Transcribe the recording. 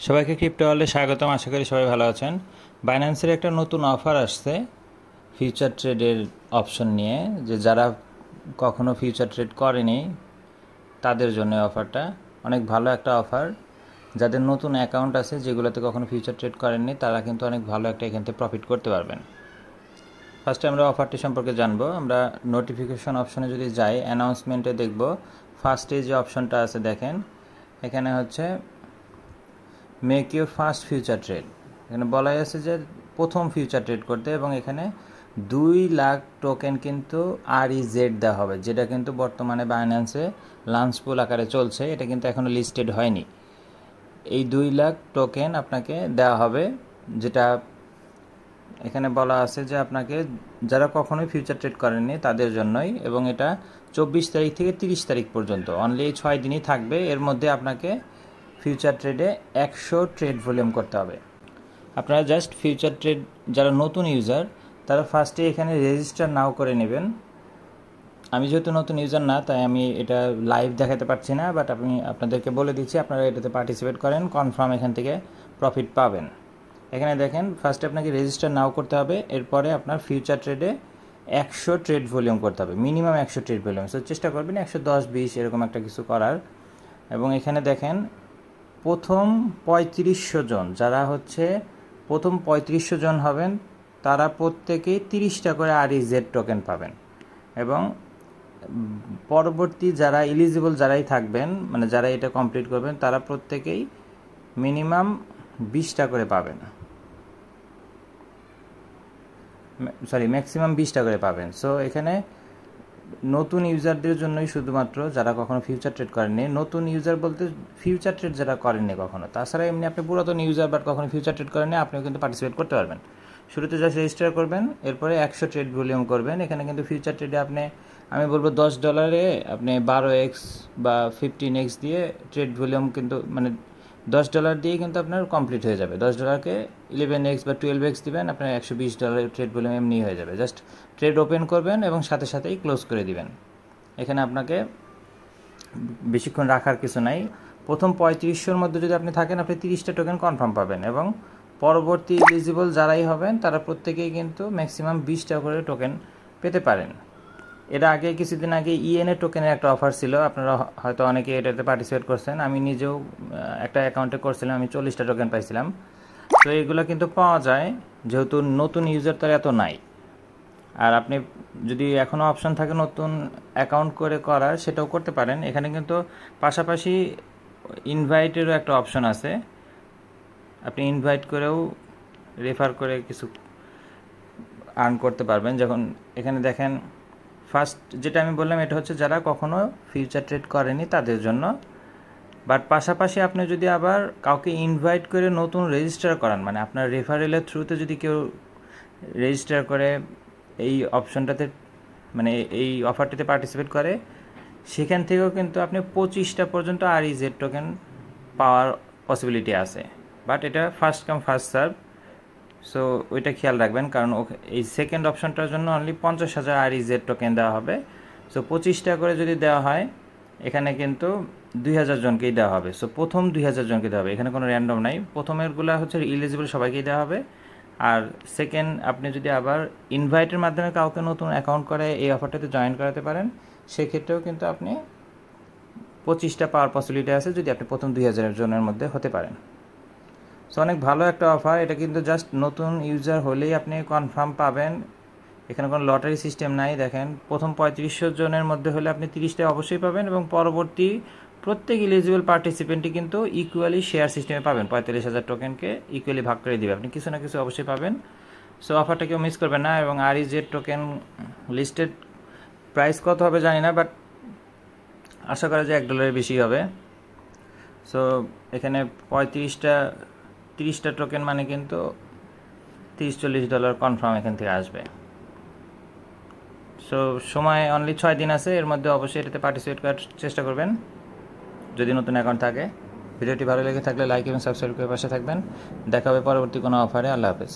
সবাইকে ক্রিপ্টো ওয়ার্ল্ডে স্বাগতম। আশা করি সবাই ভালো আছেন। বাইন্যান্সের একটা নতুন অফার আসছে ফিউচার ট্রেডের অপশন নিয়ে, যে যারা কখনো ফিউচার ট্রেড করেনি তাদের জন্য অফারটা অনেক ভালো একটা অফার। যাদের নতুন অ্যাকাউন্ট আছে, যেগুলোতে কখনো ফিউচার ট্রেড করেননি, তারা কিন্তু অনেক ভালো একটা এখান থেকে প্রফিট করতে পারবেন। ফার্স্টে আমরা অফারটি সম্পর্কে জানবো। আমরা নোটিফিকেশন অপশনে যদি যাই, অ্যানাউন্সমেন্টে দেখব ফার্স্টে যে অপশনটা আছে দেখেন, এখানে হচ্ছে make your first future trade. এখানে বলাই আছে যে প্রথম ফিউচার ট্রেড করতে, এবং এখানে 2,00,000 টোকেন কিন্তু REZ দেওয়া হবে, যেটা কিন্তু বর্তমানে বাইন্যান্সে লাঞ্চ পুল আকারে চলছে। এটা কিন্তু এখনও লিস্টেড হয়নি। এই 2,00,000 টোকেন আপনাকে দেওয়া হবে, যেটা এখানে বলা আছে যে আপনাকে যারা কখনোই ফিউচার ট্রেড করেননি তাদের জন্যই, এবং এটা 24 তারিখ থেকে 30 তারিখ পর্যন্ত অনলি এই 6 দিনই থাকবে। এর মধ্যে আপনাকে ফিউচার ট্রেডে 100 ট্রেড ভলিউম করতে হবে। আপনারা জাস্ট ফিউচার ট্রেড যারা নতুন ইউজার, তারা ফার্স্টে এখানে রেজিস্টার নাও করে নেবেন। আমি যেহেতু নতুন ইউজার না, তাই আমি এটা লাইভ দেখাতে পারছি না, বাট আমি আপনাদেরকে বলে দিচ্ছি, আপনারা এটাতে পার্টিসিপেট করেন, কনফার্ম এখান থেকে প্রফিট পাবেন। এখানে দেখেন ফার্স্টে আপনাকে রেজিস্টার নাও করতে হবে, এরপরে আপনার ফিউচার ট্রেডে 100 ট্রেড ভলিউম করতে হবে, মিনিমাম 100 ট্রেড ভলিউম। সো চেষ্টা করবেন 110-20 এরকম একটা কিছু করার। এবং এখানে দেখেন প্রথম 3500 জন, যারা হচ্ছে প্রথম 3500 জন হবেন, তারা প্রত্যেকেই 30টা করে REZ টোকেন পাবেন। এবং পরবর্তী যারা এলিজিবল যারাই থাকবেন, মানে যারা এটা কমপ্লিট করবেন, তারা প্রত্যেকেই মিনিমাম 20টা করে পাবেন, ম্যাক্সিমাম 20টা করে পাবেন। সো এখানে নতুন ইউজারদের জন্যই শুধুমাত্র, যারা কখনো ফিউচার ট্রেড করেননি। নতুন ইউজার বলতে ফিউচার ট্রেড যারা করেননি কখনো, তাছাড়া এমনি আপনি পুরাতন ইউজার বাট কখনো ফিউচার ট্রেড করেননি, আপনিও কিন্তু পার্টিসিপেট করতে পারবেন। শুরুতে জাস্ট রেজিস্টার করবেন, এরপরে 100 ট্রেড ভলিউম করবেন। এখানে কিন্তু ফিউচার ট্রেডে আমি বলবো $10 আপনি 12x বা 15x দিয়ে ট্রেড ভলিউম কিন্তু, মানে $10 দিয়ে কিন্তু আপনার কমপ্লিট হয়ে যাবে। $10কে 11x বা 12x দিবেন, আপনার $120 ট্রেড ভলিউম এমনি হয়ে যাবে। জাস্ট ট্রেড ওপেন করবেন এবং সাথে সাথেই ক্লোজ করে দিবেন। এখানে আপনাকে বেশিক্ষণ রাখার কিছু নাই। প্রথম 3500-র মধ্যে যদি আপনি থাকেন, আপনি 30টা টোকেন কনফার্ম পাবেন, এবং পরবর্তী এলিজিবল যারাই হবেন তারা প্রত্যেকেই কিন্তু ম্যাক্সিমাম 20টা করে টোকেন পেতে পারেন। এটা আগে কিছুদিন আগে ENA টোকেনের একটা অফার ছিল, আপনারা হয়তো অনেকে এটাতে পার্টিসিপেট করছেন। আমি নিজেও একটা অ্যাকাউন্টে করছিলাম, আমি 40টা টোকেন পাইছিলাম। তো এগুলো কিন্তু পাওয়া যায়, যেহেতু নতুন ইউজার তার এত নাই। আর আপনি যদি এখনও অপশন থাকে নতুন অ্যাকাউন্ট করে করার, সেটাও করতে পারেন। এখানে কিন্তু পাশাপাশি ইনভাইটেরও একটা অপশন আছে, আপনি ইনভাইট করেও রেফার করে কিছু আর্ন করতে পারবেন। যখন এখানে দেখেন ফার্স্ট যেটা আমি বললাম, এটা হচ্ছে যারা কখনো ফিউচার ট্রেড করেনি তাদের জন্য। বাট পাশাপাশি আপনি যদি আবার কাউকে ইনভাইট করে নতুন রেজিস্টার করান, মানে আপনার রেফারেলের থ্রুতে যদি কেউ রেজিস্টার করে এই অপশনটাতে, মানে এই অফারটিতে পার্টিসিপেট করে, সেখান থেকেও কিন্তু আপনি 25টা পর্যন্ত REZ টোকেন পাওয়ার পসিবিলিটি আছে। বাট এটা first come first serve, so ওইটা খেয়াল রাখবেন, কারণ এই সেকেন্ড অপশনটার জন্য অনলি 50,000 REZ টোকেন দেওয়া হবে। সো 25টা করে যদি দেওয়া হয়, এখানে কিন্তু 2,000 জনকেই দেওয়া হবে। সো প্রথম 2,000 জনকে দেওয়া হবে, এখানে কোনো র্যান্ডম নাই। প্রথমেরগুলো হচ্ছে ইলিজিবল, সবাইকেই দেওয়া হবে। আর সেকেন্ড, আপনি যদি আবার ইনভাইটের মাধ্যমে কাউকে নতুন অ্যাকাউন্ট করে এই অফারটাতে জয়েন করাতে পারেন, সেক্ষেত্রেও কিন্তু আপনি 25টা পাওয়ার পসিবিলিটি আছে, যদি আপনি প্রথম 2,000 জনের মধ্যে হতে পারেন। সো অনেক ভালো একটা অফার। এটা কিন্তু জাস্ট নতুন ইউজার হলেই আপনি কনফার্ম পাবেন, এখানে কোনো লটারি সিস্টেম নাই। দেখেন প্রথম 3500 জনের মধ্যে হলে আপনি 30টা অবশ্যই পাবেন, এবং পরবর্তী প্রত্যেক এলিজিবল পার্টিসিপেন্টই কিন্তু ইকুয়ালি শেয়ার সিস্টেমে পাবেন। 45,000 টোকেনকে ইকুয়ালি ভাগ করে দিবে, আপনি কিছু না কিছু অবশ্যই পাবেন। সো অফারটা কেউ মিস করবেন না। এবং REZ টোকেন লিস্টেড প্রাইস কত হবে জানি না, বাট আশা করা যায় $1 বেশি হবে। সো এখানে 30টা টোকেন মানে কিন্তু $30-40 কনফার্ম এখান থেকে আসবে। সো সময় অনলি 6 দিন আছে, এর মধ্যে অবশ্যই এটাতে পার্টিসিপেট করার চেষ্টা করবেন যদি নতুন অ্যাকাউন্ট থাকে। ভিডিওটি ভালো লেগে থাকলে লাইক এবং সাবস্ক্রাইব করে পাশে থাকবেন। দেখা হবে পরবর্তী কোনো অফারে। আল্লাহ হাফেজ।